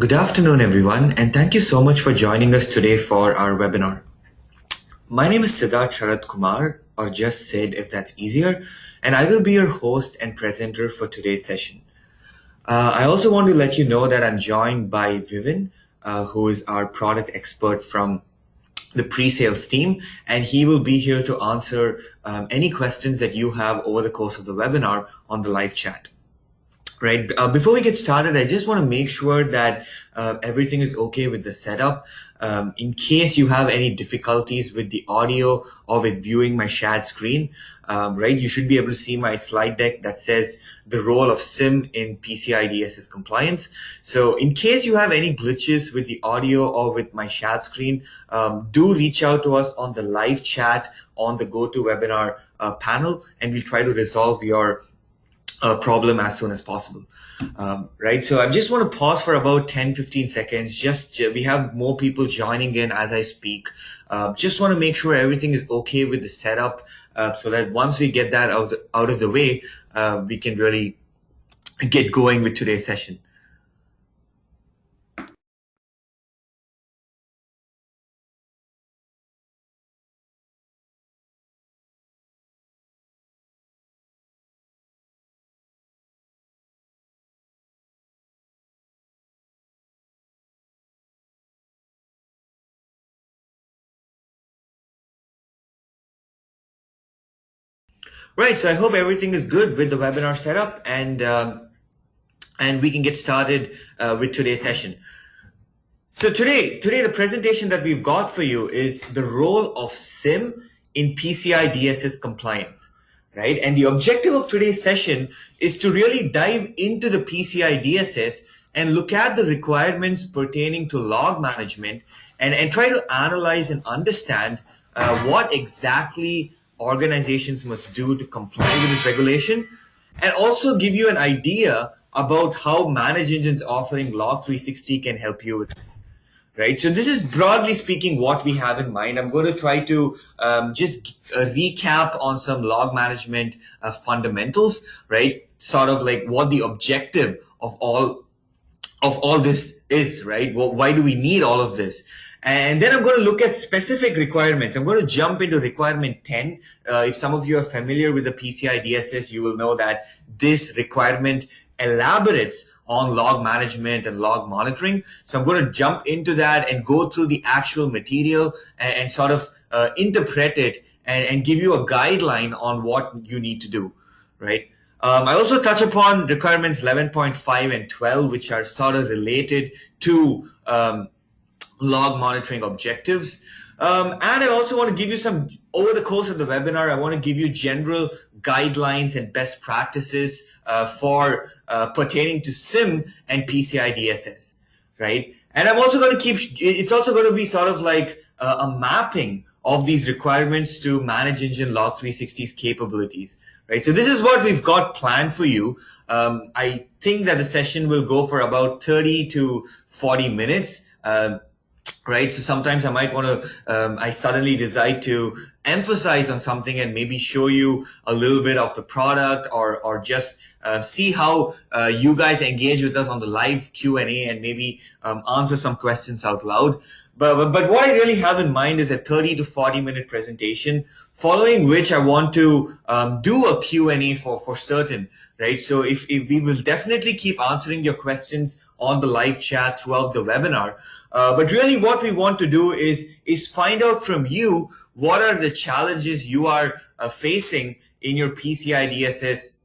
Good afternoon, everyone, and thank you so much for joining us today for our webinar. My name is Siddharth Sharat Kumar, or just Sid if that's easier, and I will be your host and presenter for today's session. I also want to let you know that I'm joined by Vivin, who is our product expert from the pre-sales team, and he will be here to answer any questions that you have over the course of the webinar on the live chat. Right. Before we get started, I just want to make sure that everything is okay with the setup. In case you have any difficulties with the audio or with viewing my shared screen, right, you should be able to see my slide deck that says the role of SIEM in PCI DSS compliance. So in case you have any glitches with the audio or with my shared screen, do reach out to us on the live chat on the GoToWebinar panel, and we'll try to resolve your problem as soon as possible. Right, so I just want to pause for about 10-15 seconds. We have more people joining in as I speak. Just want to make sure everything is okay with the setup, so that once we get that out of the way, we can really get going with today's session. Right, so I hope everything is good with the webinar setup, and we can get started with today's session. So today the presentation that we've got for you is the role of SIEM in PCI DSS compliance, right? And the objective of today's session is to really dive into the PCI DSS and look at the requirements pertaining to log management and try to analyze and understand what exactly organizations must do to comply with this regulation, and also give you an idea about how Manage Engines offering Log 360 can help you with this. Right, so this is broadly speaking what we have in mind. I'm going to try to just recap on some log management fundamentals, right? Sort of like what the objective of all this is, right? Well, why do we need all of this? And then I'm going to look at specific requirements. I'm going to jump into requirement 10. If some of you are familiar with the PCI DSS, you will know that this requirement elaborates on log management and log monitoring. So I'm going to jump into that and go through the actual material and sort of interpret it and give you a guideline on what you need to do, right? I also touch upon requirements 11.5 and 12, which are sort of related to log monitoring objectives. And I also want to give you some, over the course of the webinar, I want to give you general guidelines and best practices for pertaining to SIEM and PCI DSS, right? And I'm also going to it's also going to be sort of like a mapping of these requirements to Manage Engine Log 360's capabilities, right? So this is what we've got planned for you. I think that the session will go for about 30 to 40 minutes. Right, so sometimes I might want to, I suddenly decide to emphasize on something and maybe show you a little bit of the product, or just see how you guys engage with us on the live Q&A and maybe answer some questions out loud. But what I really have in mind is a 30 to 40 minute presentation, following which I want to do a Q&A for certain, right? So if we will definitely keep answering your questions on the live chat throughout the webinar. But really what we want to do is find out from you what are the challenges you are facing in your PCI DSS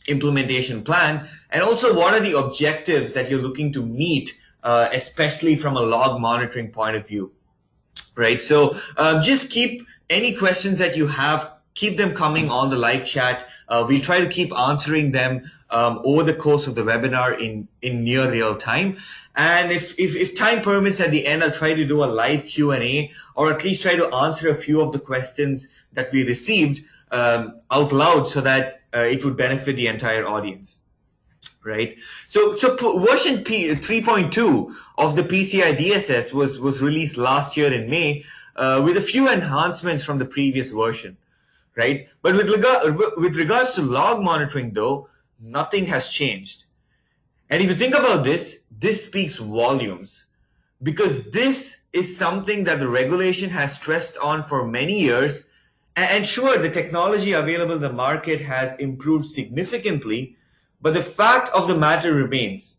implementation plan, and also what are the objectives that you're looking to meet, especially from a log monitoring point of view, right? So just keep any questions that you have, keep them coming on the live chat. We'll try to keep answering them over the course of the webinar in near real time. And if time permits, at the end, I'll try to do a live Q&A, or at least try to answer a few of the questions that we received out loud, so that it would benefit the entire audience. Right. So version 3.2 of the PCI DSS was released last year in May, with a few enhancements from the previous version. Right. But with regards to log monitoring, though, nothing has changed. And if you think about this, this speaks volumes, because this is something that the regulation has stressed on for many years. And sure, the technology available in the market has improved significantly, but the fact of the matter remains: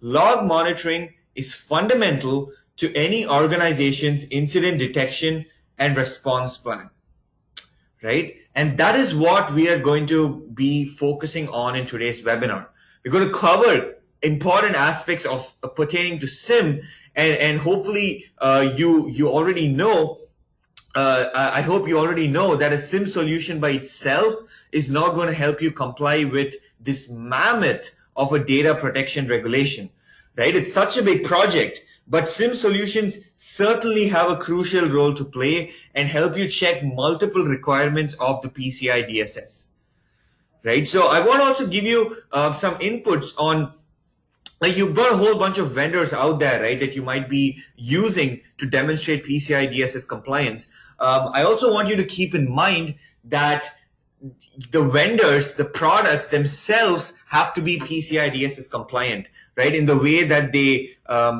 log monitoring is fundamental to any organization's incident detection and response plan, right? And that is what we are going to be focusing on in today's webinar. We're going to cover important aspects of pertaining to SIEM, and hopefully you already know. I hope you already know that a SIEM solution by itself is not going to help you comply with this mammoth of a data protection regulation, right? It's such a big project, but SIEM solutions certainly have a crucial role to play and help you check multiple requirements of the PCI DSS, right? So I want to also give you some inputs on, like, you've got a whole bunch of vendors out there, right, that you might be using to demonstrate PCI DSS compliance. I also want you to keep in mind that the vendors, the products themselves have to be PCI DSS compliant, right? In the way that they,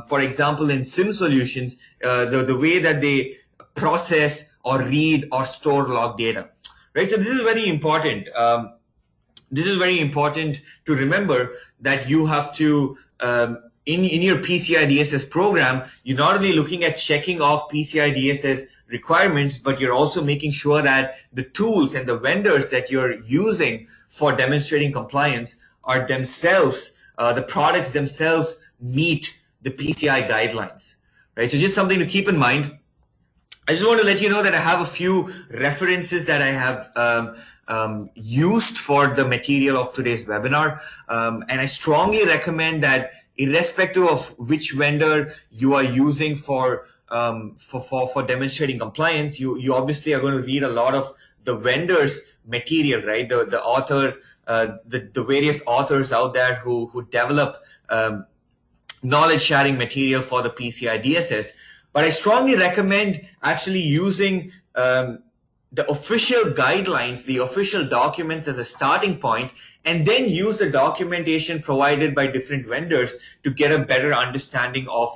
for example, in SIEM solutions, the way that they process or read or store log data, right? So this is very important. This is very important to remember, that you have to, in your PCI DSS program, you're not only looking at checking off PCI DSS requirements, but you're also making sure that the tools and the vendors that you're using for demonstrating compliance are themselves, the products themselves meet the PCI guidelines, right? So just something to keep in mind. I just want to let you know that I have a few references that I have used for the material of today's webinar. And I strongly recommend that, irrespective of which vendor you are using for demonstrating compliance, you obviously are going to read a lot of the vendor's material, right? The author, the various authors out there who develop knowledge sharing material for the PCI DSS. But I strongly recommend actually using the official guidelines, the official documents as a starting point, and then use the documentation provided by different vendors to get a better understanding of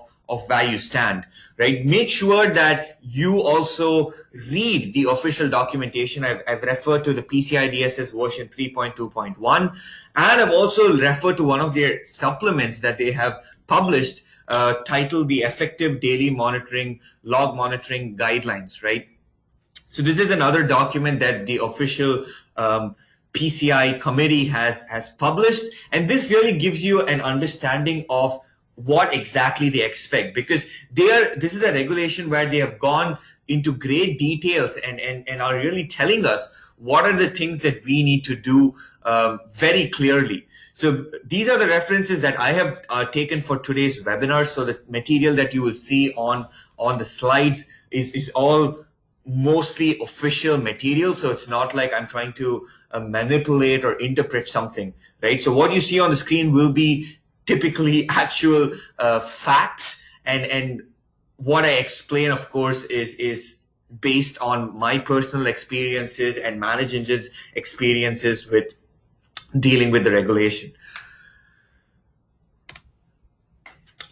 where you stand, right? Make sure that you also read the official documentation. I've referred to the PCI DSS version 3.2.1, and I've also referred to one of their supplements that they have published, titled the Effective Daily Monitoring, Log Monitoring Guidelines, right? So this is another document that the official PCI committee has published, and this really gives you an understanding of what exactly they expect, because this is a regulation where they have gone into great details and are really telling us what are the things that we need to do very clearly. So these are the references that I have taken for today's webinar. So the material that you will see on the slides is all mostly official material. So it's not like I'm trying to manipulate or interpret something, right? So what you see on the screen will be typically actual facts, and what I explain, of course, is based on my personal experiences and Manage Engine's experiences with dealing with the regulation.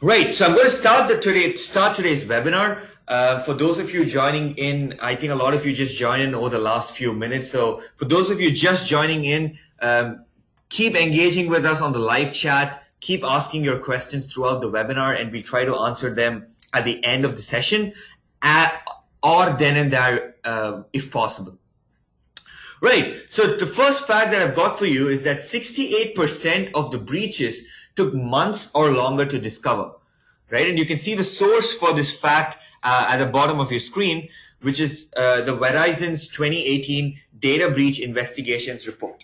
Right, so I'm going to start today's webinar. For those of you joining in, I think a lot of you just joined in over the last few minutes. So for those of you just joining in, keep engaging with us on the live chat. Keep asking your questions throughout the webinar, and we try to answer them at the end of the session, or then and there if possible. Right, so the first fact that I've got for you is that 68% of the breaches took months or longer to discover, right? And you can see the source for this fact at the bottom of your screen, which is the Verizon's 2018 Data Breach Investigations Report.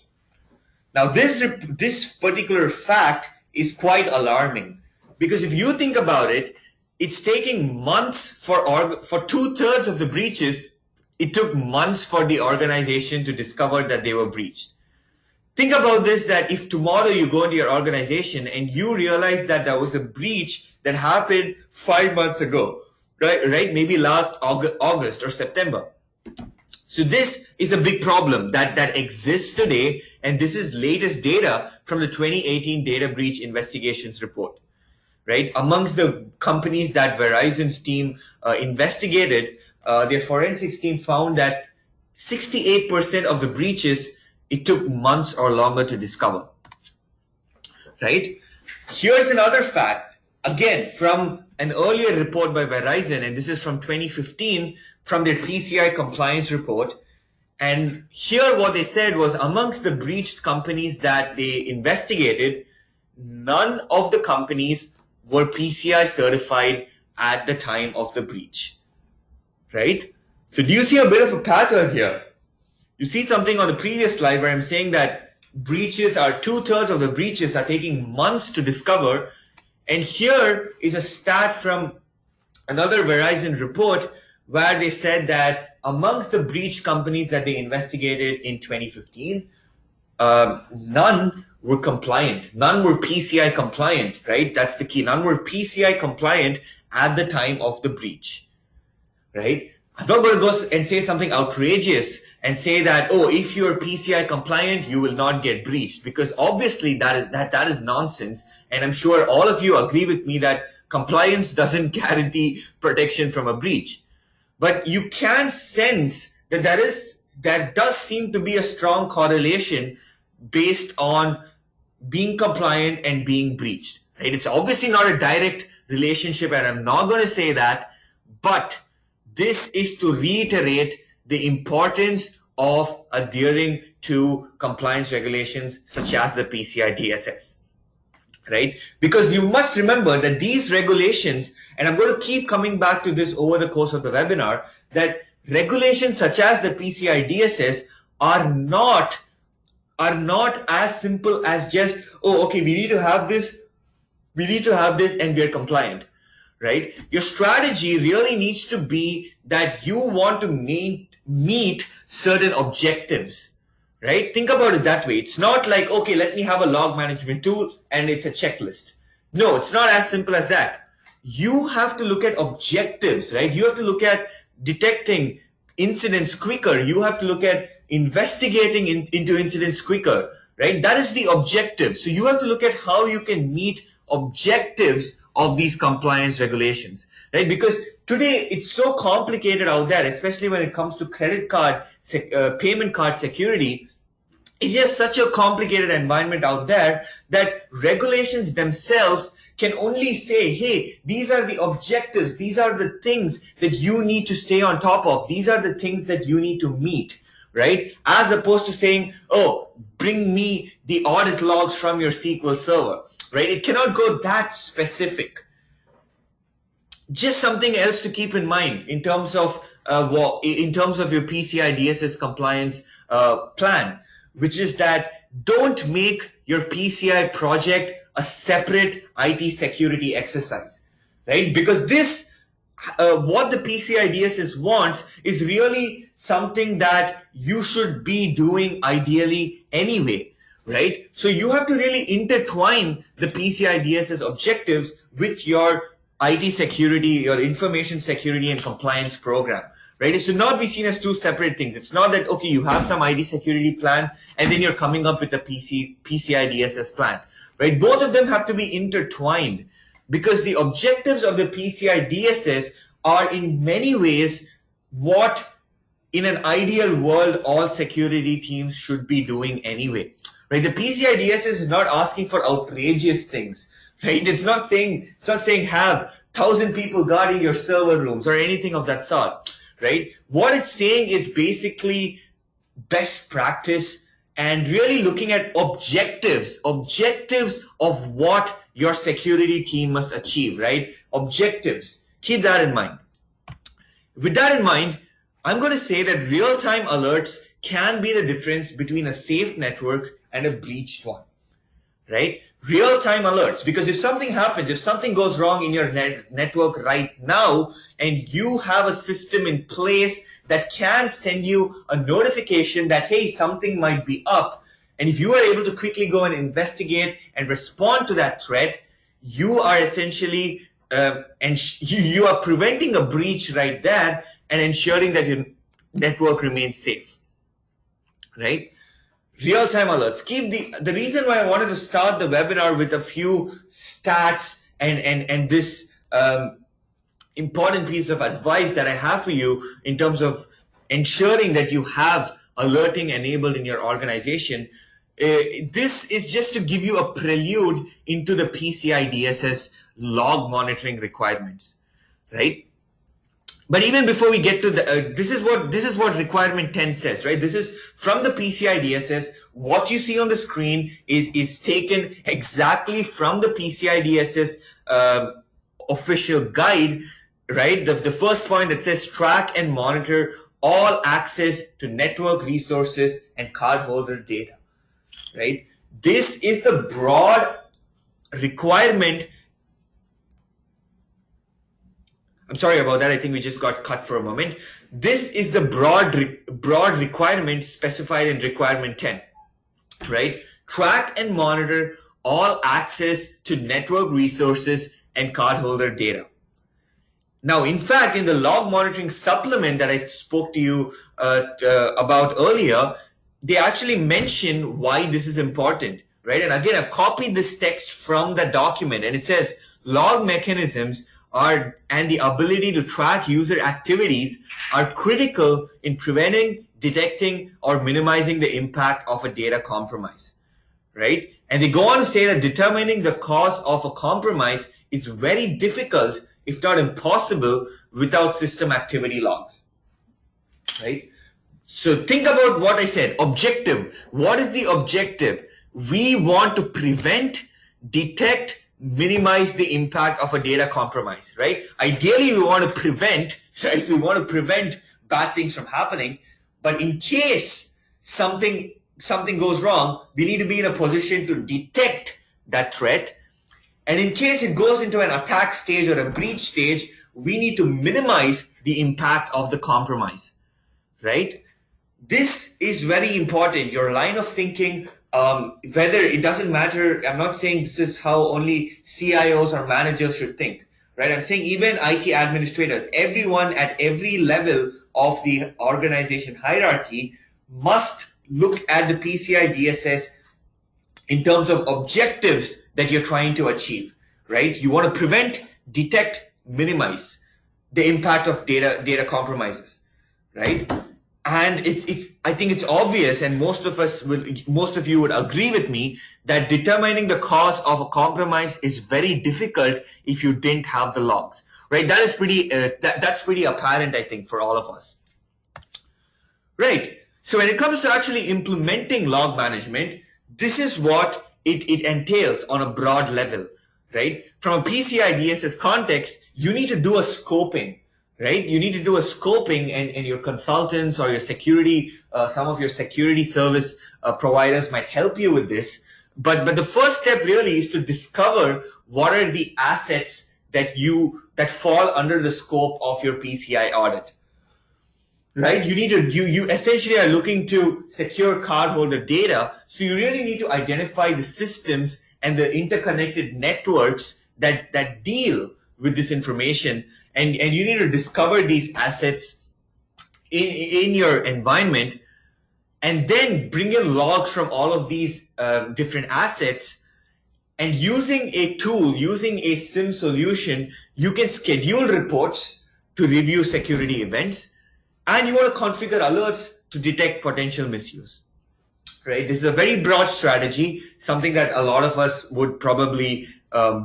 Now, this particular fact is quite alarming, because if you think about it, it's taking months for 2/3 of the breaches. It took months for the organization to discover that they were breached. Think about this, that if tomorrow you go into your organization and you realize that there was a breach that happened 5 months ago, right? Maybe last August or September. So this is a big problem that exists today, and this is latest data from the 2018 Data Breach Investigations Report, right? Amongst the companies that Verizon's team investigated, their forensics team found that 68% of the breaches, it took months or longer to discover, right? Here's another fact, again, from an earlier report by Verizon, and this is from 2015, from their PCI compliance report. And here what they said was, amongst the breached companies that they investigated, none of the companies were PCI certified at the time of the breach, right? So do you see a bit of a pattern here? You see something on the previous slide where I'm saying that breaches are 2/3 of the breaches are taking months to discover. And here is a stat from another Verizon report where they said that amongst the breached companies that they investigated in 2015, none were compliant. None were PCI compliant, right? That's the key. None were PCI compliant at the time of the breach, right? I'm not going to go and say something outrageous and say that, oh, if you're PCI compliant, you will not get breached, because obviously that is nonsense. And I'm sure all of you agree with me that compliance doesn't guarantee protection from a breach. But you can sense that there does seem to be a strong correlation based on being compliant and being breached, right? It's obviously not a direct relationship, and I'm not going to say that, but this is to reiterate the importance of adhering to compliance regulations such as the PCI DSS, right? Because you must remember that these regulations, and I'm going to keep coming back to this over the course of the webinar, that regulations such as the PCI DSS are not as simple as just, oh, okay, we need to have this, and we're compliant, right? Your strategy really needs to be that you want to meet certain objectives, right? Think about it that way. It's not like, okay, let me have a log management tool and it's a checklist. No, it's not as simple as that. You have to look at objectives, right? You have to look at detecting incidents quicker. You have to look at investigating into incidents quicker, right? That is the objective. So you have to look at how you can meet objectives of these compliance regulations, right? Because today it's so complicated out there, especially when it comes to credit card, payment card security. It's just such a complicated environment out there that regulations themselves can only say, hey, these are the objectives. These are the things that you need to stay on top of. These are the things that you need to meet, right? As opposed to saying, oh, bring me the audit logs from your SQL server, right? It cannot go that specific. Just something else to keep in mind in terms of your PCI DSS compliance plan, which is that don't make your PCI project a separate IT security exercise, right? Because this, what the PCI DSS wants is really something that you should be doing ideally anyway, right? So you have to really intertwine the PCI DSS objectives with your IT security, your information security and compliance program, right? It should not be seen as two separate things. It's not that, okay, you have some IT security plan and then you're coming up with a PCI DSS plan, right? Both of them have to be intertwined, because the objectives of the PCI DSS are in many ways what in an ideal world all security teams should be doing anyway, right? The PCI DSS is not asking for outrageous things, right? It's not saying have 1,000 people guarding your server rooms or anything of that sort, right? What it's saying is basically best practice and really looking at objectives of what your security team must achieve, right? Objectives. Keep that in mind. With that in mind, I'm going to say that real-time alerts can be the difference between a safe network and a breached one, right? Real-time alerts, because if something happens, if something goes wrong in your network right now, and you have a system in place that can send you a notification that, hey, something might be up, and if you are able to quickly go and investigate and respond to that threat, you are essentially you are preventing a breach right there and ensuring that network remains safe, right? Real-time alerts. The reason why I wanted to start the webinar with a few stats and this important piece of advice that I have for you in terms of ensuring that you have alerting enabled in your organization. This is just to give you a prelude into the PCI DSS log monitoring requirements, right? But even before we get to the, this is what requirement 10 says, right? This is from the PCI DSS. What you see on the screen is taken exactly from the PCI DSS official guide, right? The first point that says track and monitor all access to network resources and cardholder data, right? This is the broad requirement. I'm sorry about that. I think we just got cut for a moment. This is the broad requirement specified in requirement 10, right? Track and monitor all access to network resources and cardholder data. Now, in fact, in the log monitoring supplement that I spoke to you about earlier, they actually mention why this is important, right? And again, I've copied this text from the document, and it says log mechanisms and the ability to track user activities are critical in preventing, detecting, or minimizing the impact of a data compromise, right? And they go on to say that determining the cause of a compromise is very difficult, if not impossible, without system activity logs, right? So think about what I said. Objective. What is the objective? We want to prevent, detect, minimize the impact of a data compromise, right? Ideally, we want to prevent, right? We want to prevent bad things from happening. But in case something goes wrong, we need to be in a position to detect that threat. And in case it goes into an attack stage or a breach stage, we need to minimize the impact of the compromise, right? This is very important. Your line of thinking, whether it doesn't matter. I'm not saying this is how only CIOs or managers should think, right? I'm saying even IT administrators, everyone at every level of the organization hierarchy must look at the PCI DSS in terms of objectives that you're trying to achieve, right? You want to prevent, detect, minimize the impact of data compromises, right? And I think it's obvious, and most of you would agree with me that determining the cause of a compromise is very difficult if you didn't have the logs, right? That is that's pretty apparent, I think, for all of us, right? So when it comes to actually implementing log management, this is what it entails on a broad level, right? From a PCI DSS context, you need to do a scoping, right? You need to do a scoping, and your consultants or your security, some of your security service providers might help you with this. But the first step really is to discover what are the assets that fall under the scope of your PCI audit, right? You essentially are looking to secure cardholder data. So you really need to identify the systems and the interconnected networks that deal with this information. And you need to discover these assets in your environment, and then bring in logs from all of these different assets. And using a tool, using a SIEM solution, you can schedule reports to review security events, and you want to configure alerts to detect potential misuse, right? This is a very broad strategy, something that a lot of us would probably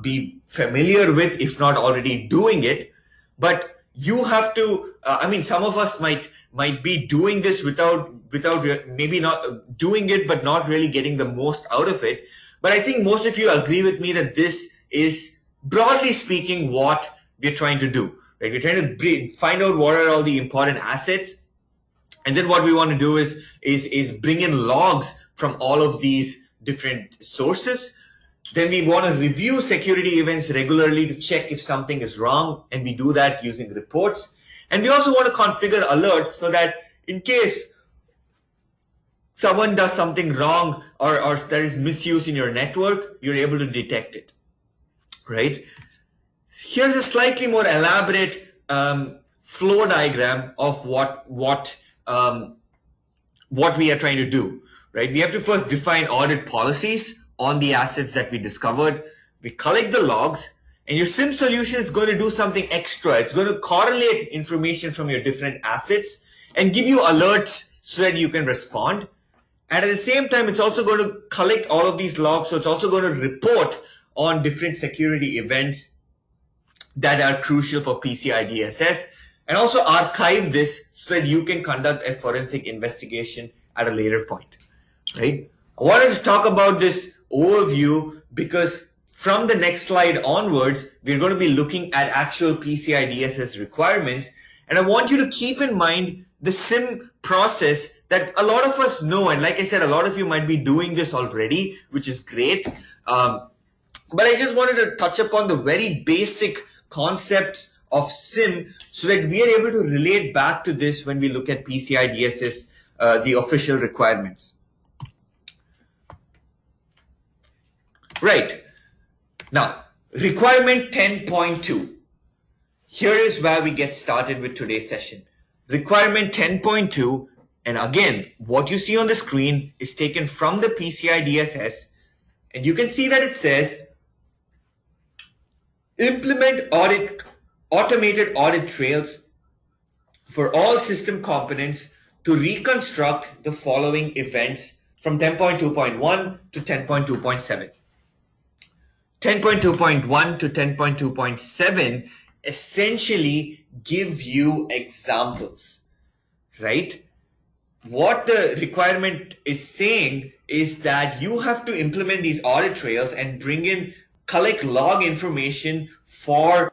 be familiar with, if not already doing it. But you have to, some of us might be doing this without maybe not doing it, but not really getting the most out of it. But I think most of you agree with me that this is, broadly speaking, what we're trying to do, right? We're trying to find out what are all the important assets. And then what we want to do is bring in logs from all of these different sources. Then we want to review security events regularly to check if something is wrong, and we do that using reports. And we also want to configure alerts so that in case someone does something wrong or there is misuse in your network, you're able to detect it, right? Here's a slightly more elaborate flow diagram of what what we are trying to do, right? We have to first define audit policies on the assets that we discovered. We collect the logs, and your SIEM solution is going to do something extra. It's going to correlate information from your different assets and give you alerts so that you can respond. And at the same time, it's also going to collect all of these logs. So it's also going to report on different security events that are crucial for PCI DSS, and also archive this so that you can conduct a forensic investigation at a later point, right? I wanted to talk about this overview because from the next slide onwards, we're going to be looking at actual PCI DSS requirements. And I want you to keep in mind the SIEM process that a lot of us know. And like I said, a lot of you might be doing this already, which is great. But I just wanted to touch upon the very basic concepts of SIEM so that we are able to relate back to this when we look at PCI DSS, the official requirements. Right. Now, requirement 10.2. Here is where we get started with today's session. Requirement 10.2, and again, what you see on the screen is taken from the PCI DSS, and you can see that it says, implement automated audit trails for all system components to reconstruct the following events from 10.2.1 to 10.2.7. 10.2.1 to 10.2.7 essentially give you examples, right? What the requirement is saying is that you have to implement these audit trails and collect log information to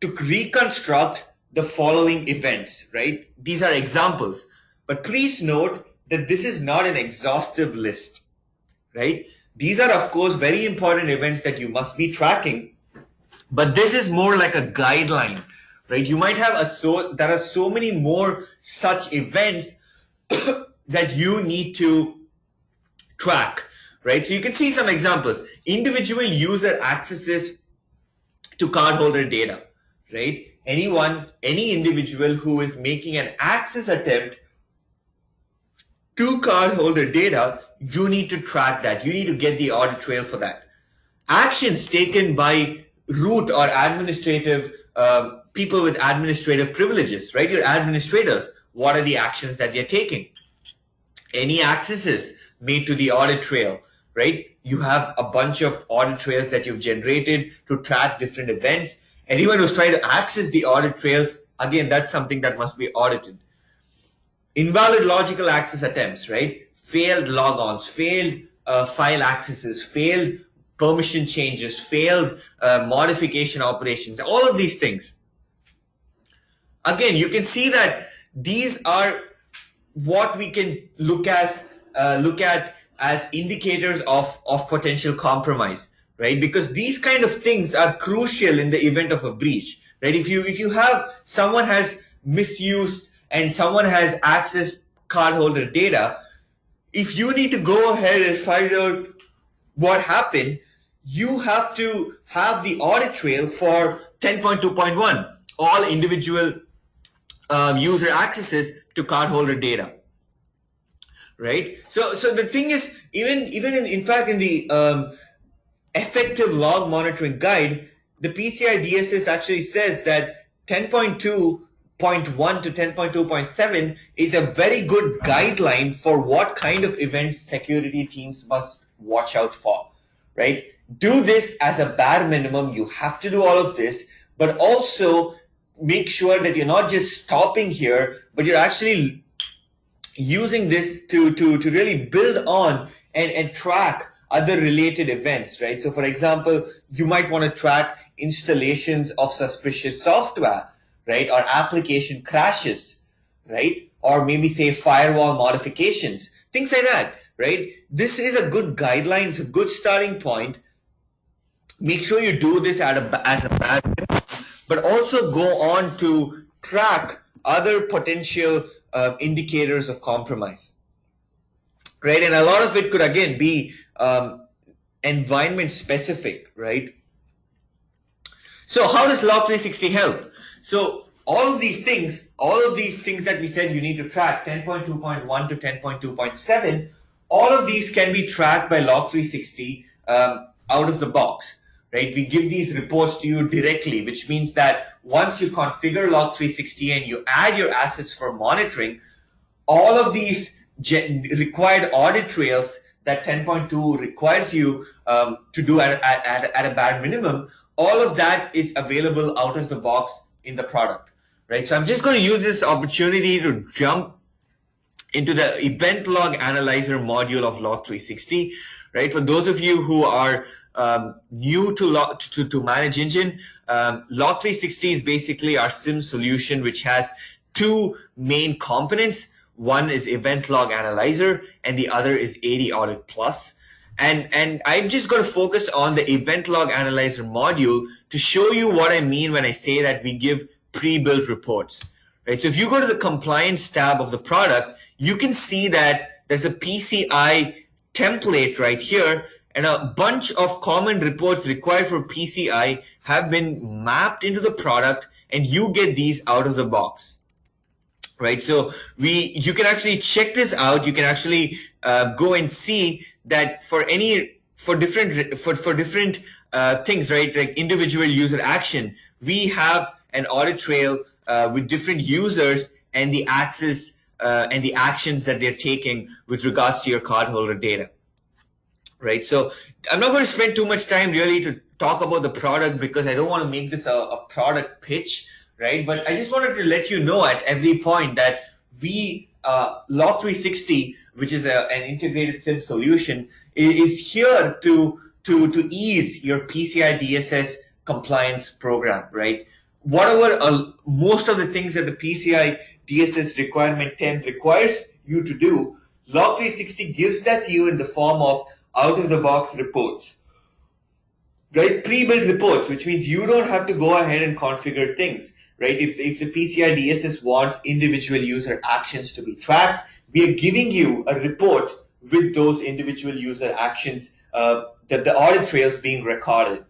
reconstruct the following events, right? These are examples, but please note that this is not an exhaustive list, right? These are, of course, very important events that you must be tracking, but this is more like a guideline, right? You might have there are so many more such events that you need to track, right? So you can see some examples. Individual user accesses to cardholder data, right? Any individual who is making an access attempt to cardholder data, you need to track that. You need to get the audit trail for that. Actions taken by root or administrative people with administrative privileges, right? Your administrators, what are the actions that they're taking? Any accesses made to the audit trail, right? You have a bunch of audit trails that you've generated to track different events. Anyone who's trying to access the audit trails, again, that's something that must be audited. Invalid logical access attempts, right? Failed logons, failed file accesses, failed permission changes, failed modification operations, all of these things. Again, you can see that these are what we can look at as indicators of potential compromise, right? Because these kind of things are crucial in the event of a breach, right? If you have someone has misused and someone has accessed cardholder data, if you need to go ahead and find out what happened, you have to have the audit trail for 10.2.1, all individual user accesses to cardholder data, right? So the thing is, even in fact in the effective log monitoring guide, the PCI DSS actually says that 10.2.1 to 10.2.7 is a very good guideline for what kind of events security teams must watch out for, right? Do this as a bare minimum. You have to do all of this, but also make sure that you're not just stopping here, but you're actually using this to really build on and track other related events, right? So for example, you might want to track installations of suspicious software, right? Or application crashes, right? Or maybe say firewall modifications, things like that, right? This is a good guideline. It's a good starting point. Make sure you do this as a bad, but also go on to track other potential indicators of compromise, right? And a lot of it could again be environment specific, right? So how does Log 360 help? So all of these things that we said you need to track, 10.2.1 to 10.2.7, all of these can be tracked by Log360 out of the box, right? We give these reports to you directly, which means that once you configure Log360 and you add your assets for monitoring, all of these required audit trails that 10.2 requires you to do at a bare minimum, all of that is available out of the box in the product, right? So I'm just going to use this opportunity to jump into the event log analyzer module of Log360, right? For those of you who are new to Manage Engine, Log360 is basically our SIEM solution, which has two main components. One is Event Log Analyzer, and the other is AD Audit Plus. And I'm just going to focus on the Event Log Analyzer module to show you what I mean when I say that we give pre-built reports. Right? So if you go to the compliance tab of the product, you can see that there's a PCI template right here, and a bunch of common reports required for PCI have been mapped into the product, and you get these out of the box. Right, so you can actually check this out. You can actually go and see that for different things, right? Like individual user action, we have an audit trail with different users and the access and the actions that they're taking with regards to your cardholder data. Right, so I'm not going to spend too much time really to talk about the product because I don't want to make this a product pitch. Right, but I just wanted to let you know at every point that we Log360, which is an integrated SIEM solution, is here to ease your PCI DSS compliance program. Right, whatever most of the things that the PCI DSS requirement 10 requires you to do, Log360 gives that to you in the form of out-of-the-box reports. Right, pre-built reports, which means you don't have to go ahead and configure things. Right, if the PCI DSS wants individual user actions to be tracked, we are giving you a report with those individual user actions that the audit trails being recorded.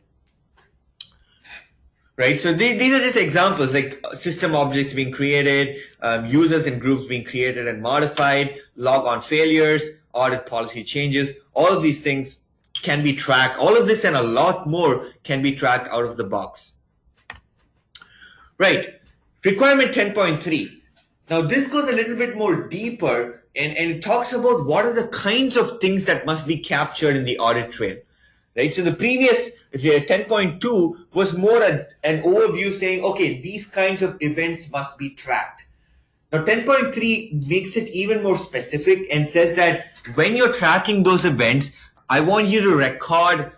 Right, so these are just examples like system objects being created, users and groups being created and modified, log on failures, audit policy changes. All of these things can be tracked. All of this and a lot more can be tracked out of the box. Right, requirement 10.3. Now this goes a little bit more deeper and it talks about what are the kinds of things that must be captured in the audit trail. Right, so the previous 10.2 was more an overview saying, okay, these kinds of events must be tracked. Now 10.3 makes it even more specific and says that when you're tracking those events, I want you to record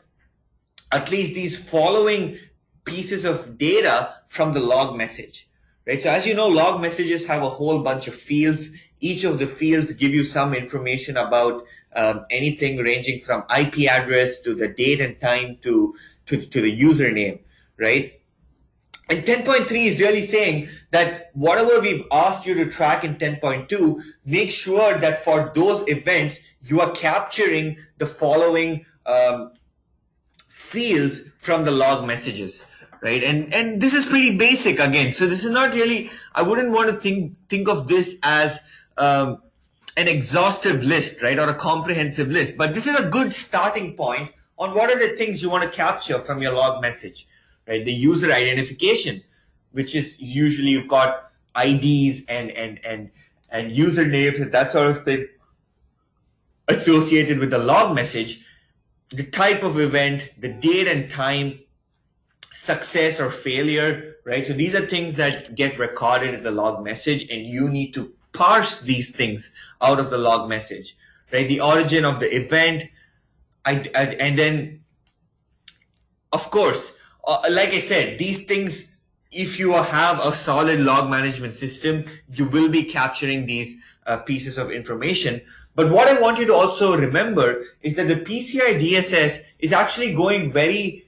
at least these following pieces of data from the log message, right? So as you know, log messages have a whole bunch of fields. Each of the fields give you some information about anything ranging from IP address to the date and time to the username, right? And 10.3 is really saying that whatever we've asked you to track in 10.2, make sure that for those events, you are capturing the following fields from the log messages. Right, and this is pretty basic again. So this is not really, I wouldn't want to think of this as an exhaustive list, right, or a comprehensive list. But this is a good starting point on what are the things you want to capture from your log message, right? The user identification, which is usually you've got IDs and usernames and that sort of thing associated with the log message. The type of event, the date and time, success or failure, right? So these are things that get recorded in the log message and you need to parse these things out of the log message, right? The origin of the event, and then, of course, like I said, these things, if you have a solid log management system, you will be capturing these pieces of information. But what I want you to also remember is that the PCI DSS is actually going very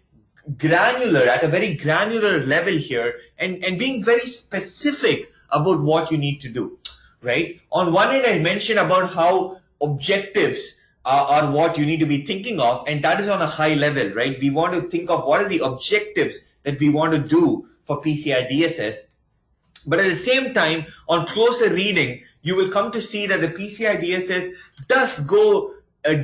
granular, at a very granular level here, and being very specific about what you need to do, right? On one end, I mentioned about how objectives are what you need to be thinking of, and that is on a high level, right? We want to think of what are the objectives that we want to do for PCI DSS. But at the same time, on closer reading, you will come to see that the PCI DSS does go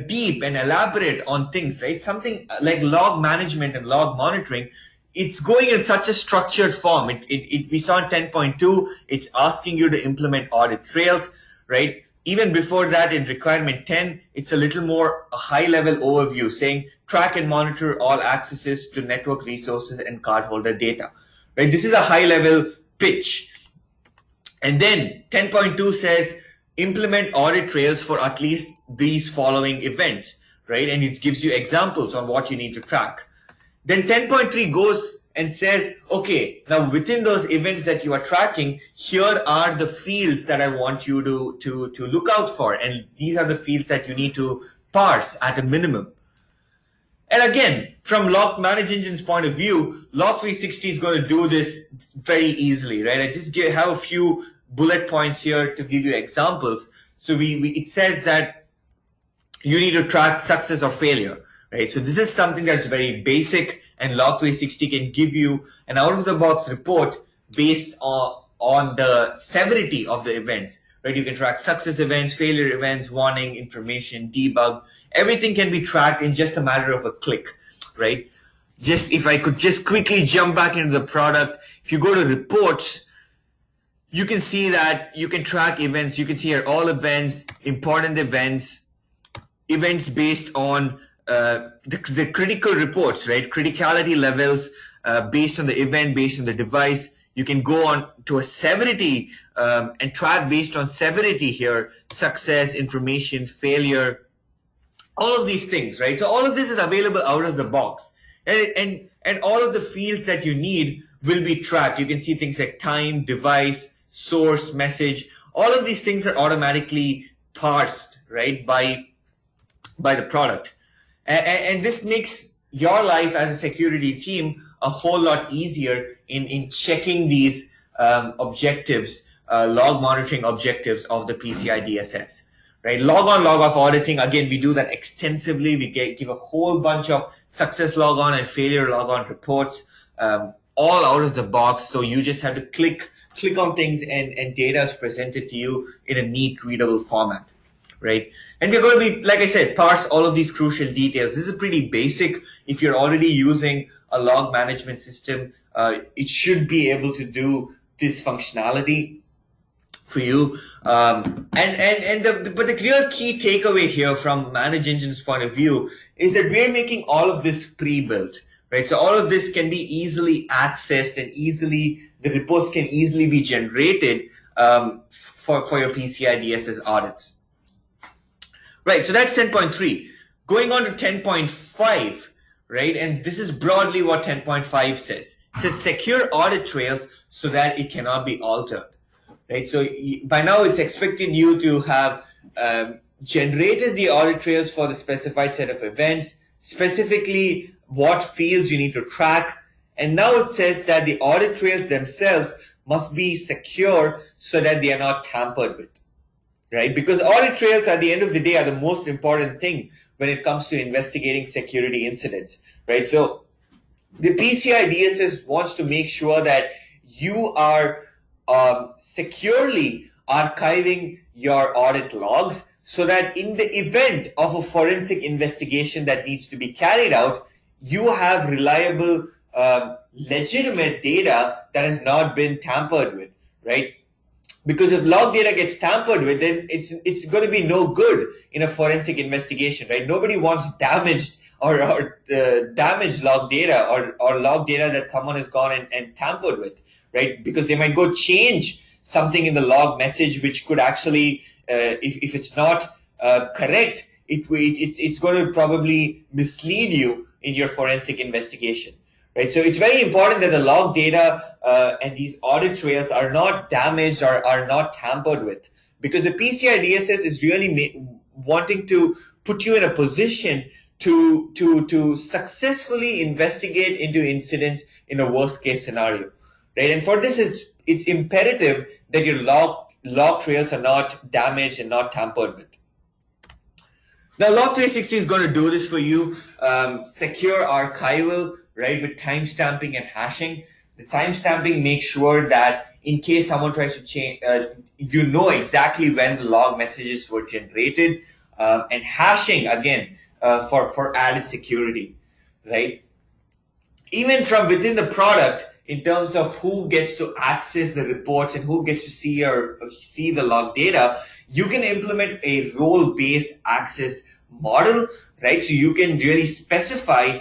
deep and elaborate on things, right? Something like log management and log monitoring, it's going in such a structured form. We saw in 10.2, it's asking you to implement audit trails, right? Even before that, in requirement 10, it's a little more a high-level overview saying track and monitor all accesses to network resources and cardholder data, right? This is a high-level pitch. And then 10.2 says implement audit trails for at least these following events, right? And it gives you examples on what you need to track. Then 10.3 goes and says, okay, now within those events that you are tracking, here are the fields that I want you to look out for. And these are the fields that you need to parse at a minimum. And again, from Log Manage Engine's point of view, Log 360 is going to do this very easily, right? I just have a few bullet points here to give you examples. So it says that you need to track success or failure, right? So this is something that's very basic, and Log 360 can give you an out-of-the-box report based on the severity of the events. Right, you can track success events, failure events, warning, information, debug. Everything can be tracked in just a matter of a click, right? Just if I could just quickly jump back into the product, if you go to reports, you can see that you can track events. You can see here all events, important events, events based on the critical reports, right? Criticality levels based on the event, based on the device. You can go on to a severity and track based on severity here, success, information, failure, all of these things, right? So all of this is available out of the box. And all of the fields that you need will be tracked. You can see things like time, device, source, message. All of these things are automatically parsed, right, by the product. And this makes your life as a security team a whole lot easier in checking these objectives, log monitoring objectives of the PCI DSS, right? Log on, log off auditing. Again, we do that extensively. We give a whole bunch of success log on and failure log on reports, all out of the box. So you just have to click on things and data is presented to you in a neat, readable format. Right? And we're going to be, like I said, parse all of these crucial details. This is pretty basic. If you're already using a log management system, it should be able to do this functionality for you. But the real key takeaway here from Manage Engine's point of view is that we're making all of this pre-built, right? So all of this can be easily accessed and the reports can easily be generated for your PCI DSS audits. Right, so that's 10.3. Going on to 10.5, right? And this is broadly what 10.5 says. It says secure audit trails so that it cannot be altered, right? So by now it's expecting you to have generated the audit trails for the specified set of events, specifically what fields you need to track. And now it says that the audit trails themselves must be secure so that they are not tampered with. Right? Because audit trails at the end of the day are the most important thing when it comes to investigating security incidents, right? So the PCI DSS wants to make sure that you are securely archiving your audit logs so that in the event of a forensic investigation that needs to be carried out, you have reliable, legitimate data that has not been tampered with, right? Because if log data gets tampered with, then it's going to be no good in a forensic investigation, right? Nobody wants damaged or damaged log data or log data that someone has gone and tampered with, right? Because they might go change something in the log message, which could actually, if it's not correct, it's going to probably mislead you in your forensic investigation. Right, so it's very important that the log data and these audit trails are not damaged or are not tampered with, because the PCI DSS is really wanting to put you in a position to successfully investigate into incidents in a worst case scenario, right? And for this, it's imperative that your log trails are not damaged and not tampered with. Now, Log 360 is going to do this for you. Secure archival, right, with timestamping and hashing. The timestamping makes sure that in case someone tries to change, you know exactly when the log messages were generated, and hashing again for added security, right? Even from within the product, in terms of who gets to access the reports and who gets to see the log data, you can implement a role-based access model, right? So you can really specify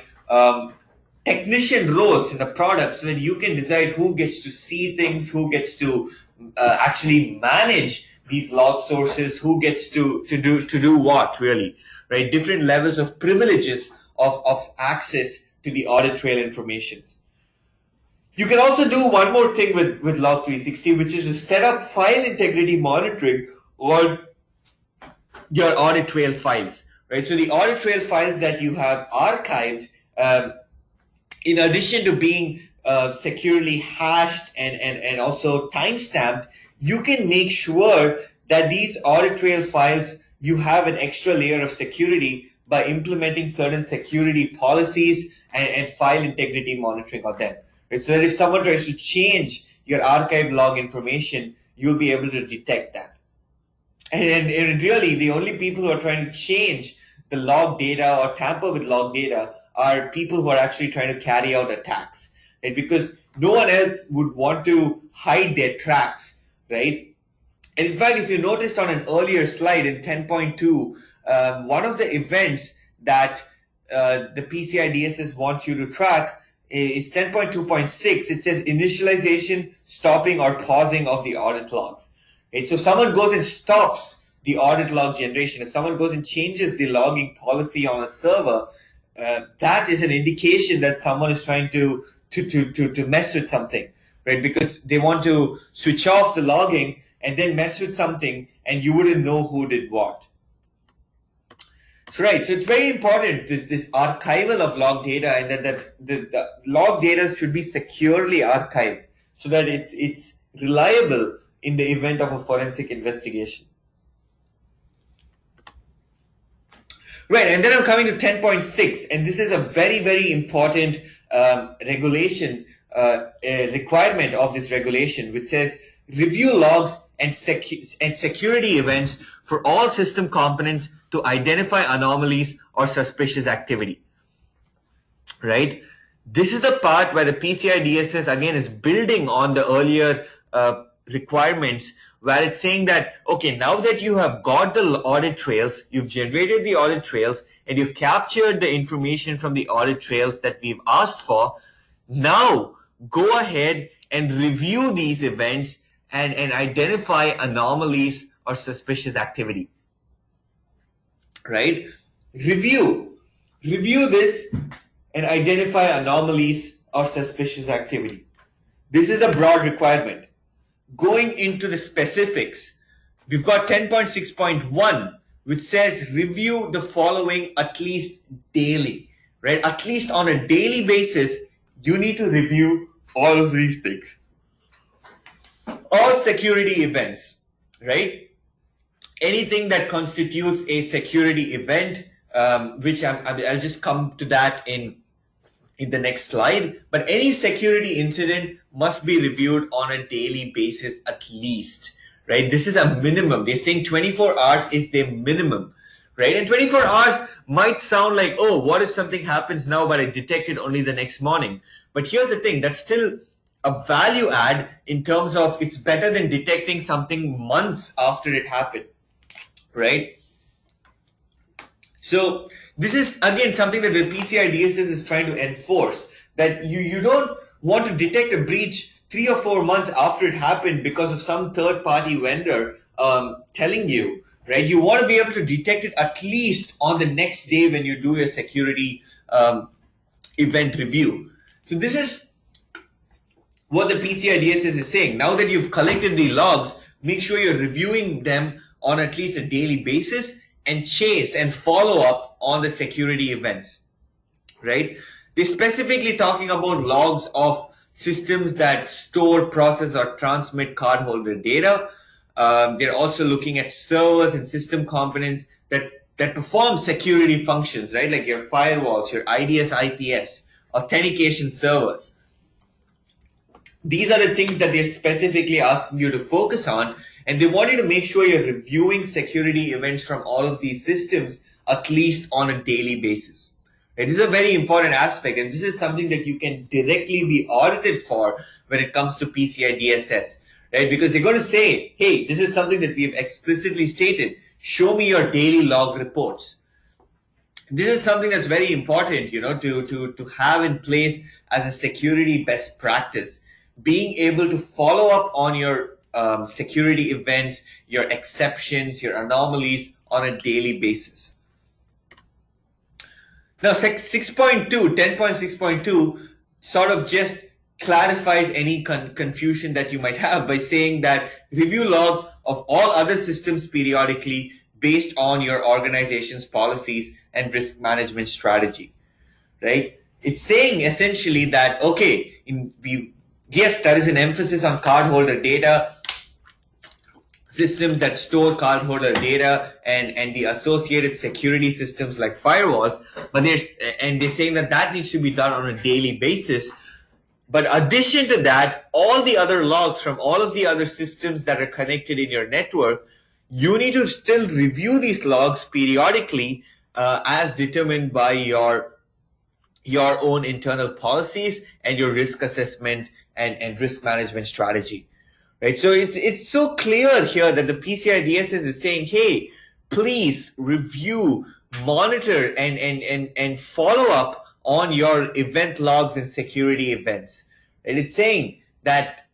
technician roles in the product so that you can decide who gets to see things, who gets to actually manage these log sources, who gets to do what, really, right? Different levels of privileges of access to the audit trail informations. You can also do one more thing with Log360, which is to set up file integrity monitoring on your audit trail files, right? So the audit trail files that you have archived, in addition to being securely hashed and also timestamped, you can make sure that these audit trail files, you have an extra layer of security by implementing certain security policies and file integrity monitoring on them. Right? So that if someone tries to change your archive log information, you'll be able to detect that. And really, the only people who are trying to change the log data or tamper with log data are people who are actually trying to carry out attacks, right? Because no one else would want to hide their tracks, right? And in fact, if you noticed on an earlier slide in 10.2, one of the events that the PCI DSS wants you to track is 10.2.6. It says initialization, stopping, or pausing of the audit logs. Right? So someone goes and stops the audit log generation. If someone goes and changes the logging policy on a server, that is an indication that someone is trying to mess with something, right? Because they want to switch off the logging and then mess with something, and you wouldn't know who did what. So right, so it's very important, this archival of log data, and that the log data should be securely archived so that it's reliable in the event of a forensic investigation. Right, and then I'm coming to 10.6, and this is a very, very important regulation, requirement of this regulation, which says review logs and security events for all system components to identify anomalies or suspicious activity. Right? This is the part where the PCI DSS again is building on the earlier requirements, where it's saying that, okay, now that you have got the audit trails, you've generated the audit trails, and you've captured the information from the audit trails that we've asked for, now go ahead and review these events and identify anomalies or suspicious activity. Right? Review this and identify anomalies or suspicious activity. This is a broad requirement. Going into the specifics, we've got 10.6.1, which says review the following at least daily, right? At least on a daily basis, you need to review all of these things. All security events, right? Anything that constitutes a security event, which I'll just come to that in the next slide, but any security incident must be reviewed on a daily basis at least, right? This is a minimum. They're saying 24 hours is their minimum, right? And 24 hours might sound like, oh, what if something happens now, but I detect it only the next morning? But here's the thing, that's still a value add in terms of it's better than detecting something months after it happened, right? So this is, again, something that the PCI DSS is trying to enforce, that you don't want to detect a breach 3 or 4 months after it happened because of some third-party vendor telling you, right? You want to be able to detect it at least on the next day when you do your security event review. So this is what the PCI DSS is saying. Now that you've collected the logs, make sure you're reviewing them on at least a daily basis and chase and follow up on the security events, right? They're specifically talking about logs of systems that store, process, or transmit cardholder data. They're also looking at servers and system components that perform security functions, right? Like your firewalls, your IDS, IPS, authentication servers. These are the things that they're specifically asking you to focus on, and they want you to make sure you're reviewing security events from all of these systems at least on a daily basis. Right? This is a very important aspect, and this is something that you can directly be audited for when it comes to PCI DSS, right? Because they're going to say, hey, this is something that we've explicitly stated. Show me your daily log reports. This is something that's very important, to have in place as a security best practice. Being able to follow up on your security events, your exceptions, your anomalies on a daily basis. Now, 10.6.2 sort of just clarifies any confusion that you might have by saying that review logs of all other systems periodically based on your organization's policies and risk management strategy, right? It's saying essentially that, okay, yes, there is an emphasis on cardholder data, systems that store cardholder data and the associated security systems like firewalls, but they're saying that needs to be done on a daily basis. But addition to that, all the other logs from all of the other systems that are connected in your network, you need to still review these logs periodically as determined by your own internal policies and your risk assessment and risk management strategy. Right? So it's so clear here that the PCI DSS is saying, hey, please review, monitor, and follow up on your event logs and security events. And it's saying that,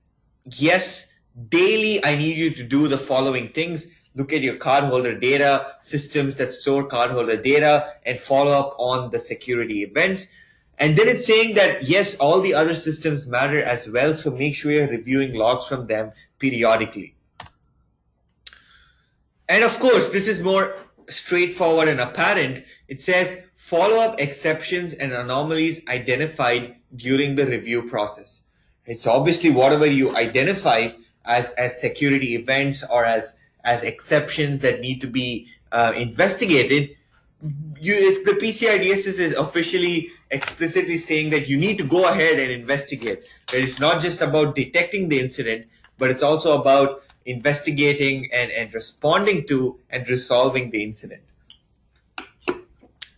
yes, daily I need you to do the following things. Look at your cardholder data, systems that store cardholder data, and follow up on the security events. And then it's saying that, yes, all the other systems matter as well, so make sure you're reviewing logs from them periodically. And of course, this is more straightforward and apparent. It says follow-up exceptions and anomalies identified during the review process. It's obviously whatever you identify as security events or as exceptions that need to be investigated. The PCI DSS is officially explicitly saying that you need to go ahead and investigate. It's not just about detecting the incident, but it's also about investigating and responding to and resolving the incident.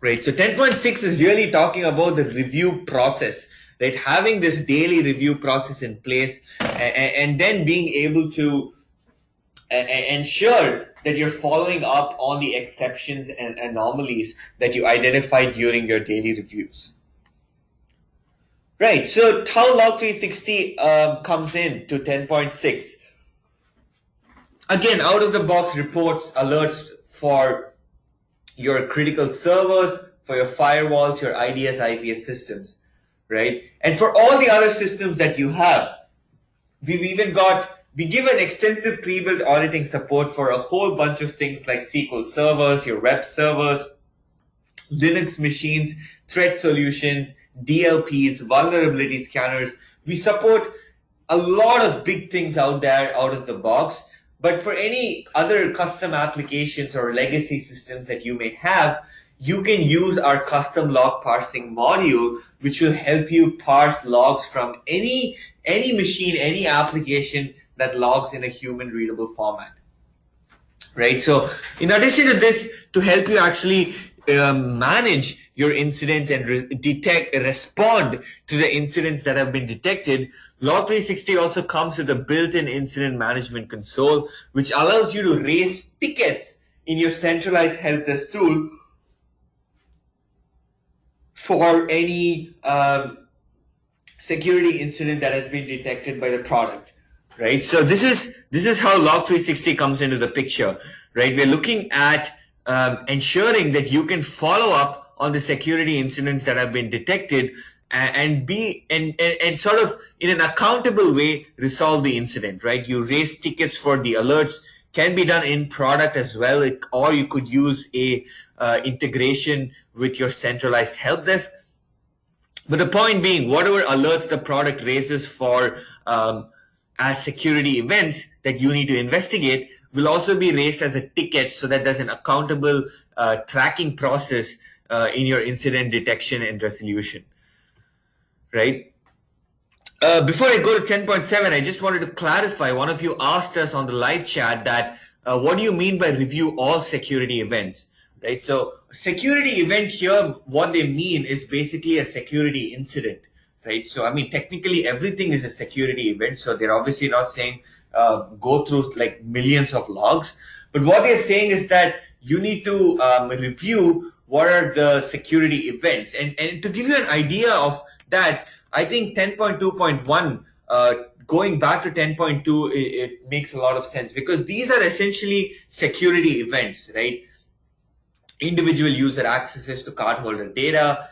Right. So 10.6 is really talking about the review process, right? Having this daily review process in place and then being able to ensure that you're following up on the exceptions and anomalies that you identified during your daily reviews. Right, so how Log360 comes in to 10.6. Again, out-of-the-box reports, alerts for your critical servers, for your firewalls, your IDS, IPS systems, right? And for all the other systems that you have, we give an extensive pre-built auditing support for a whole bunch of things like SQL servers, your web servers, Linux machines, threat solutions, DLPs, vulnerability scanners. We support a lot of big things out there out of the box. But for any other custom applications or legacy systems that you may have, you can use our custom log parsing module, which will help you parse logs from any machine, any application that logs in a human readable format. Right. So in addition to this, to help you actually manage your incidents and respond to the incidents that have been detected, Log360 also comes with a built-in incident management console, which allows you to raise tickets in your centralized help desk tool for any security incident that has been detected by the product. Right. So this is how Log360 comes into the picture. Right. We're looking at ensuring that you can follow up on the security incidents that have been detected and sort of in an accountable way resolve the incident. Right. You raise tickets for the alerts, can be done in product as well, or you could use a integration with your centralized help desk. But the point being, whatever alerts the product raises for as security events that you need to investigate will also be raised as a ticket, so that there's an accountable tracking process in your incident detection and resolution. Right? Before I go to 10.7, I just wanted to clarify. One of you asked us on the live chat that what do you mean by review all security events, right? So security event here, what they mean is basically a security incident, right? So I mean, technically everything is a security event. So they're obviously not saying go through like millions of logs, but what they're saying is that you need to review what are the security events, and to give you an idea of that. I think 10.2.1, going back to 10.2, it makes a lot of sense because these are essentially security events, right? Individual user accesses to cardholder data,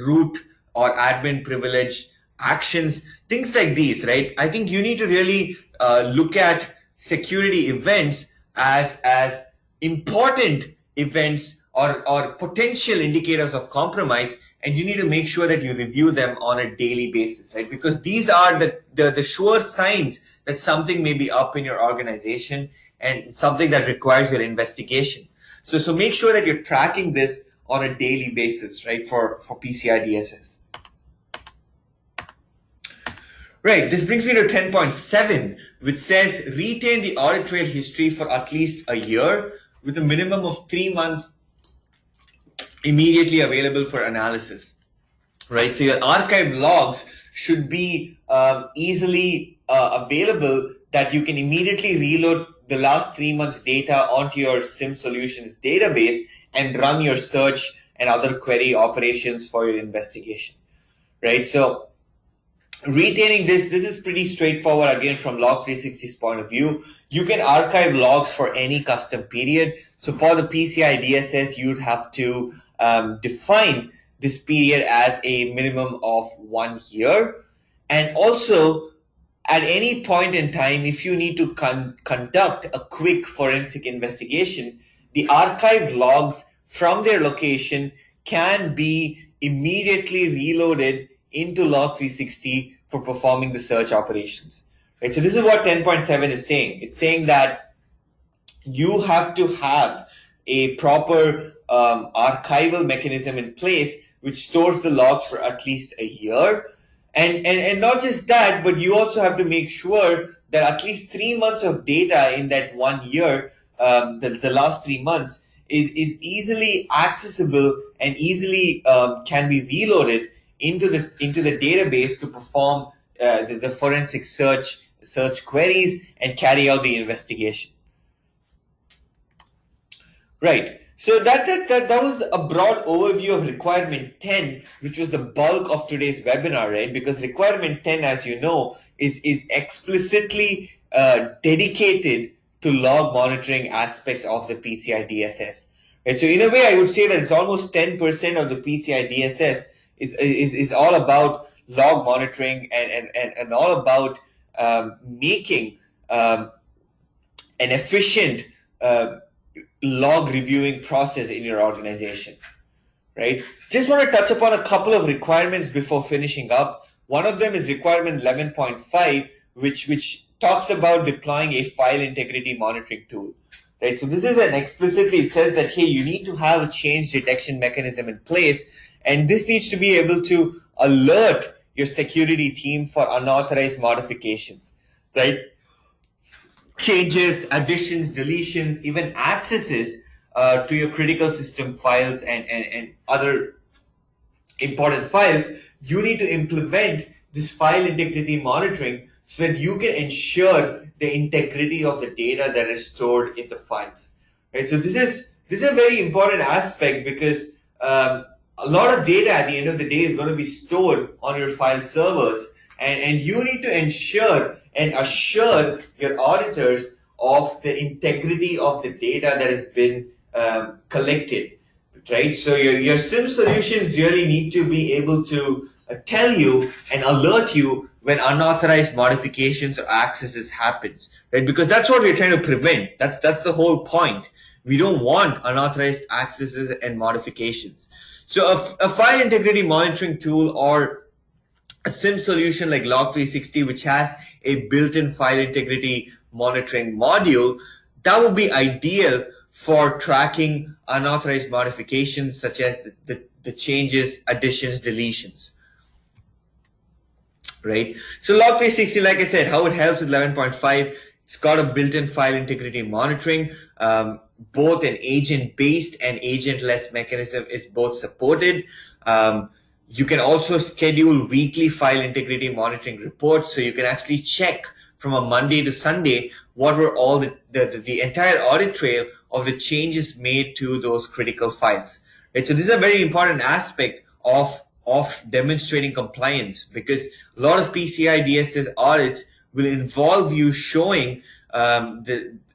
root or admin privilege actions, things like these, right? I think you need to really look at security events as important events or potential indicators of compromise, and you need to make sure that you review them on a daily basis, right? Because these are the sure signs that something may be up in your organization and something that requires your investigation. So make sure that you're tracking this on a daily basis, right, for PCI DSS. Right, this brings me to 10.7, which says retain the audit trail history for at least a year with a minimum of 3 months immediately available for analysis. Right, so your archive logs should be easily available, that you can immediately reload the last 3 months data onto your SIEM solutions database and run your search and other query operations for your investigation, right? So retaining this is pretty straightforward. Again, from Log360's point of view, you can archive logs for any custom period. So for the PCI DSS, you'd have to define this period as a minimum of 1 year. And also, at any point in time, if you need to conduct a quick forensic investigation, the archived logs from their location can be immediately reloaded into Log360 for performing the search operations. Right? So this is what 10.7 is saying. It's saying that you have to have a proper archival mechanism in place which stores the logs for at least a year. And not just that, but you also have to make sure that at least 3 months of data in that 1 year, the last 3 months, is easily accessible and easily can be reloaded into the database to perform the forensic search queries and carry out the investigation. Right. So that was a broad overview of requirement 10, which was the bulk of today's webinar, right? Because requirement 10, as you know, is explicitly dedicated to log monitoring aspects of the PCI DSS. Right? So in a way, I would say that it's almost 10% of the PCI DSS is all about log monitoring and all about making an efficient log reviewing process in your organization, right? Just want to touch upon a couple of requirements before finishing up. One of them is requirement 11.5, which talks about deploying a file integrity monitoring tool, right? So this is an explicitly, it says that, hey, you need to have a change detection mechanism in place, and this needs to be able to alert your security team for unauthorized modifications, right? Changes, additions, deletions, even accesses to your critical system files and other important files. You need to implement this file integrity monitoring so that you can ensure the integrity of the data that is stored in the files. Right? So this is a very important aspect because a lot of data at the end of the day is going to be stored on your file servers, and you need to ensure and assure your auditors of the integrity of the data that has been collected, right? So your SIEM solutions really need to be able to tell you and alert you when unauthorized modifications or accesses happens, right? Because that's what we're trying to prevent. That's the whole point. We don't want unauthorized accesses and modifications. So a file integrity monitoring tool or a SIEM solution like Log360, which has a built-in file integrity monitoring module, that would be ideal for tracking unauthorized modifications such as the changes, additions, deletions. right? So Log 360, like I said, how it helps with 11.5, it's got a built-in file integrity monitoring. Both an agent-based and agentless mechanism is both supported. You can also schedule weekly file integrity monitoring reports, so you can actually check from a Monday to Sunday what were all the entire audit trail of the changes made to those critical files. Right? So this is a very important aspect of demonstrating compliance, because a lot of PCI DSS audits will involve you showing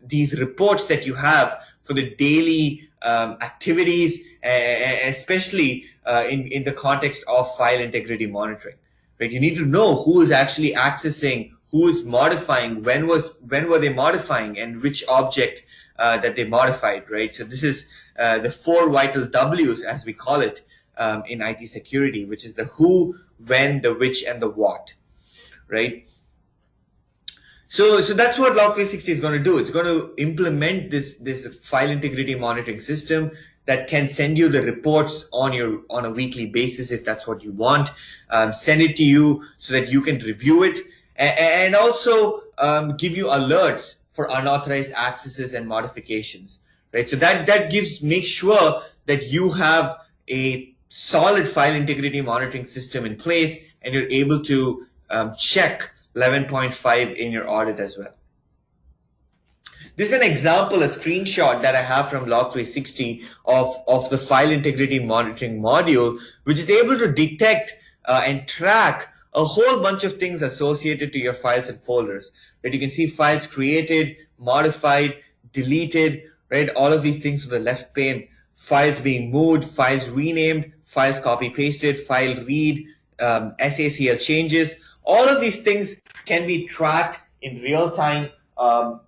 these reports that you have for the daily activities, especially in the context of file integrity monitoring. Right? You need to know who is actually accessing, who is modifying, when were they modifying, and which object that they modified. Right? So this is the 4 vital W's, as we call it, in IT security, which is the who, when, the which, and the what, right? So that's what Log 360 is going to do. It's going to implement this file integrity monitoring system that can send you the reports on a weekly basis if that's what you want. Send it to you so that you can review it, and also give you alerts for unauthorized accesses and modifications, right? So that makes sure that you have a solid file integrity monitoring system in place, and you're able to check 11.5 in your audit as well. This is an example, a screenshot that I have from Log 360 of the file integrity monitoring module, which is able to detect and track a whole bunch of things associated to your files and folders. Right? You can see files created, modified, deleted, right? All of these things on the left pane. Files being moved, files renamed, files copy pasted, file read, SACL changes. All of these things can be tracked in real time or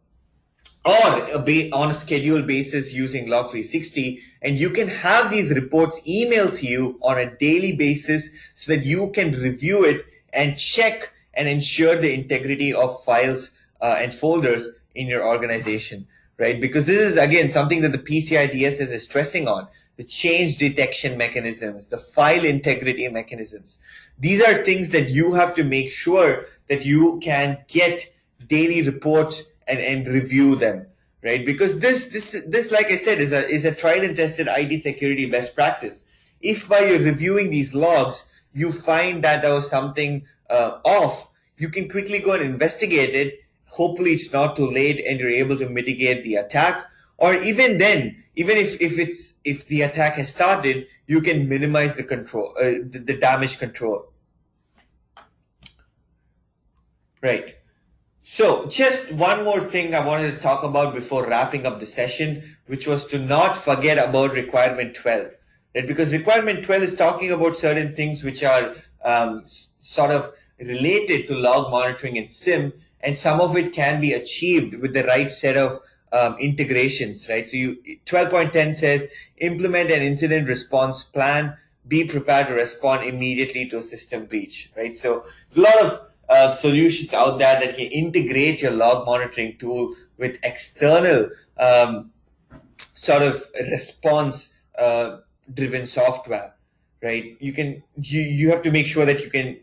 on a scheduled basis using Log 360, and you can have these reports emailed to you on a daily basis so that you can review it and check and ensure the integrity of files and folders in your organization. Right? Because this is, again, something that the PCI DSS is stressing on: the change detection mechanisms, the file integrity mechanisms. These are things that you have to make sure that you can get daily reports and review them, right? Because this, like I said, is a tried and tested IT security best practice. If while you're reviewing these logs, you find that there was something off, you can quickly go and investigate it. Hopefully it's not too late and you're able to mitigate the attack. Or even then, even if the attack has started, you can minimize the control, the damage control. Right. So just one more thing I wanted to talk about before wrapping up the session, which was to not forget about requirement 12. Right? Because requirement 12 is talking about certain things which are sort of related to log monitoring and SIEM, and some of it can be achieved with the right set of integrations, right? So 12.10 says implement an incident response plan, be prepared to respond immediately to a system breach, right? So a lot of solutions out there that can integrate your log monitoring tool with external sort of response driven software, right? You have to make sure that you can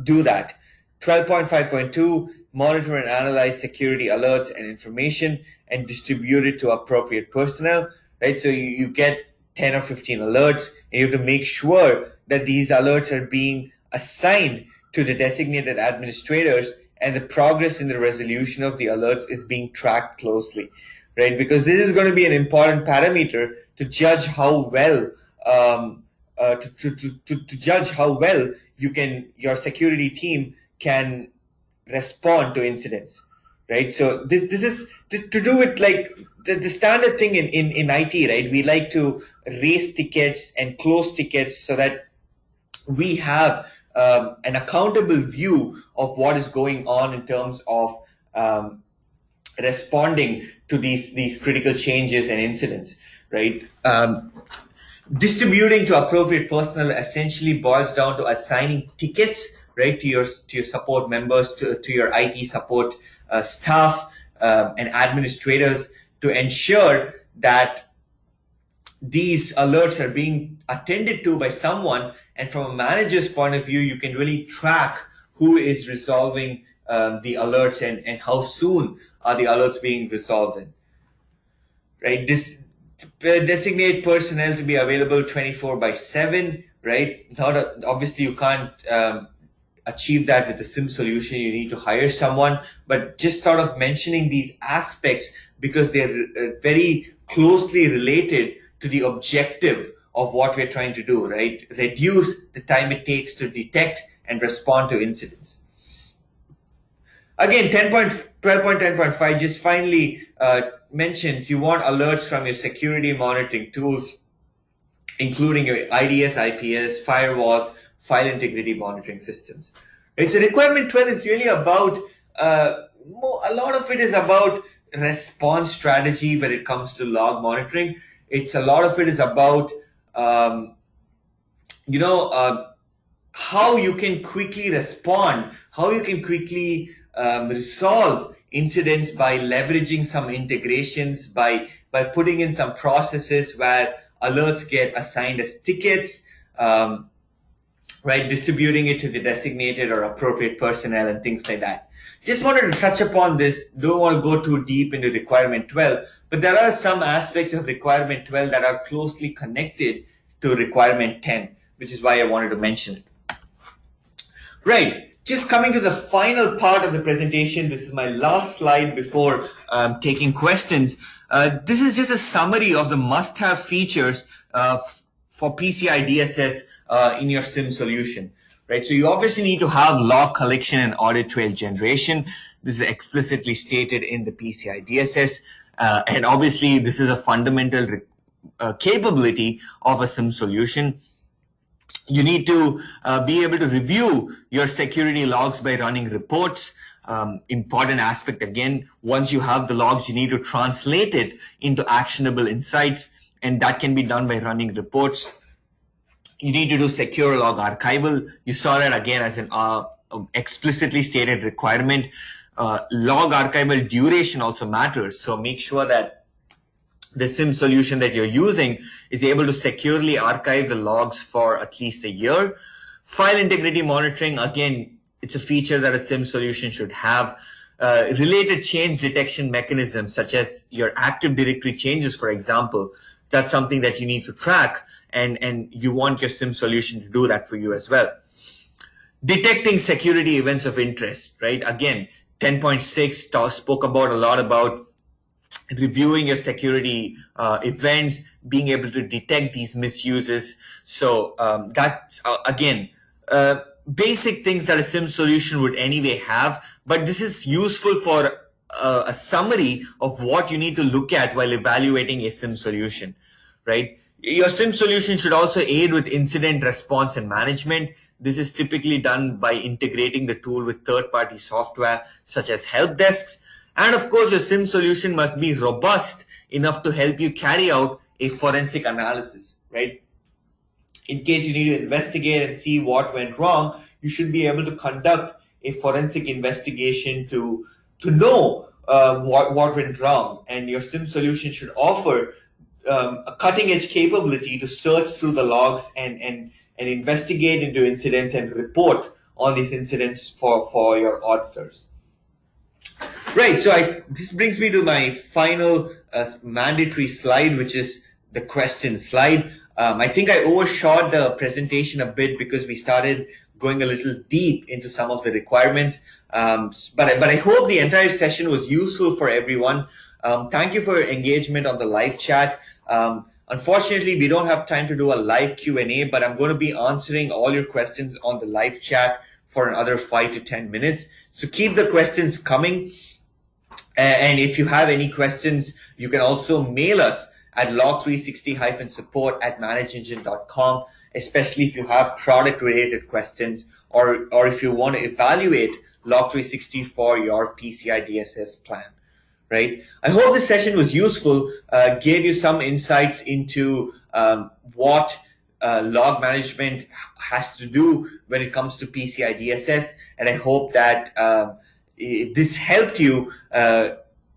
do that. 12.5.2, monitor and analyze security alerts and information and distribute it to appropriate personnel, right? So you get 10 or 15 alerts, and you have to make sure that these alerts are being assigned to the designated administrators, and the progress in the resolution of the alerts is being tracked closely, right? Because this is going to be an important parameter to judge how well to judge how well your security team can respond to incidents, right? So this is to do with like the standard thing in IT, right? We like to raise tickets and close tickets so that we have an accountable view of what is going on in terms of responding to these critical changes and incidents, right? Distributing to appropriate personnel essentially boils down to assigning tickets, right, to your support members, to your IT support staff and administrators, to ensure that these alerts are being attended to by someone. And from a manager's point of view, you can really track who is resolving the alerts and how soon are the alerts being resolved in, right? Designate personnel to be available 24/7, right? Obviously you can't achieve that with the SIEM solution. You need to hire someone, but just sort of mentioning these aspects because they're very closely related to the objective of what we're trying to do, right? Reduce the time it takes to detect and respond to incidents. Again, 12.10.5 just finally mentions you want alerts from your security monitoring tools, including your IDS, IPS, firewalls, file integrity monitoring systems. Right? So requirement 12 is really about, a lot of it is about response strategy when it comes to log monitoring. A lot of it is about, how you can quickly respond, how you can quickly resolve incidents by leveraging some integrations, by putting in some processes where alerts get assigned as tickets, right, distributing it to the designated or appropriate personnel and things like that. Just wanted to touch upon this. Don't want to go too deep into requirement 12, but there are some aspects of requirement 12 that are closely connected to requirement 10, which is why I wanted to mention it. Right, just coming to the final part of the presentation. This is my last slide before taking questions. This is just a summary of the must-have features for PCI DSS in your SIEM solution, right? So you obviously need to have log collection and audit trail generation. This is explicitly stated in the PCI DSS. And obviously, this is a fundamental capability of a SIEM solution. You need to be able to review your security logs by running reports. Important aspect again, once you have the logs, you need to translate it into actionable insights, and that can be done by running reports. You need to do secure log archival. You saw that again as an explicitly stated requirement. Log archival duration also matters, so make sure that the SIEM solution that you're using is able to securely archive the logs for at least a year. File integrity monitoring, again, it's a feature that a SIEM solution should have. Related change detection mechanisms, such as your Active Directory changes, for example, that's something that you need to track, and you want your SIEM solution to do that for you as well. Detecting security events of interest, right? Again, 10.6 spoke about a lot about reviewing your security events, being able to detect these misuses. So that's, again, basic things that a SIEM solution would anyway have, but this is useful for a summary of what you need to look at while evaluating a SIEM solution, right? Your SIEM solution should also aid with incident response and management. This is typically done by integrating the tool with third-party software such as help desks. And of course, your SIEM solution must be robust enough to help you carry out a forensic analysis, right? In case you need to investigate and see what went wrong, you should be able to conduct a forensic investigation to know what went wrong. And your SIEM solution should offer a cutting-edge capability to search through the logs and investigate into incidents and report on these incidents for your auditors. Right, so this brings me to my final mandatory slide, which is the question slide. I think I overshot the presentation a bit because we started going a little deep into some of the requirements. But I hope the entire session was useful for everyone. Thank you for your engagement on the live chat. Unfortunately, we don't have time to do a live Q&A, but I'm going to be answering all your questions on the live chat for another 5 to 10 minutes. So keep the questions coming. And if you have any questions, you can also mail us at log360-support@manageengine.com, especially if you have product-related questions or if you want to evaluate Log360 for your PCI DSS plan, right? I hope this session was useful, gave you some insights into what log management has to do when it comes to PCI DSS, and I hope that this helped you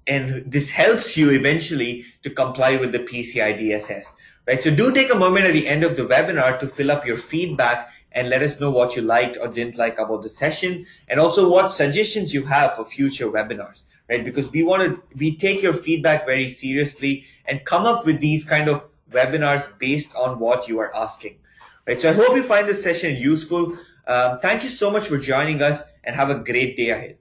and this helps you eventually to comply with the PCI DSS, right? So do take a moment at the end of the webinar to fill up your feedback and let us know what you liked or didn't like about the session, and also what suggestions you have for future webinars, right? Because we take your feedback very seriously and come up with these kind of webinars based on what you are asking, right? So I hope you find this session useful. Thank you so much for joining us, and have a great day ahead.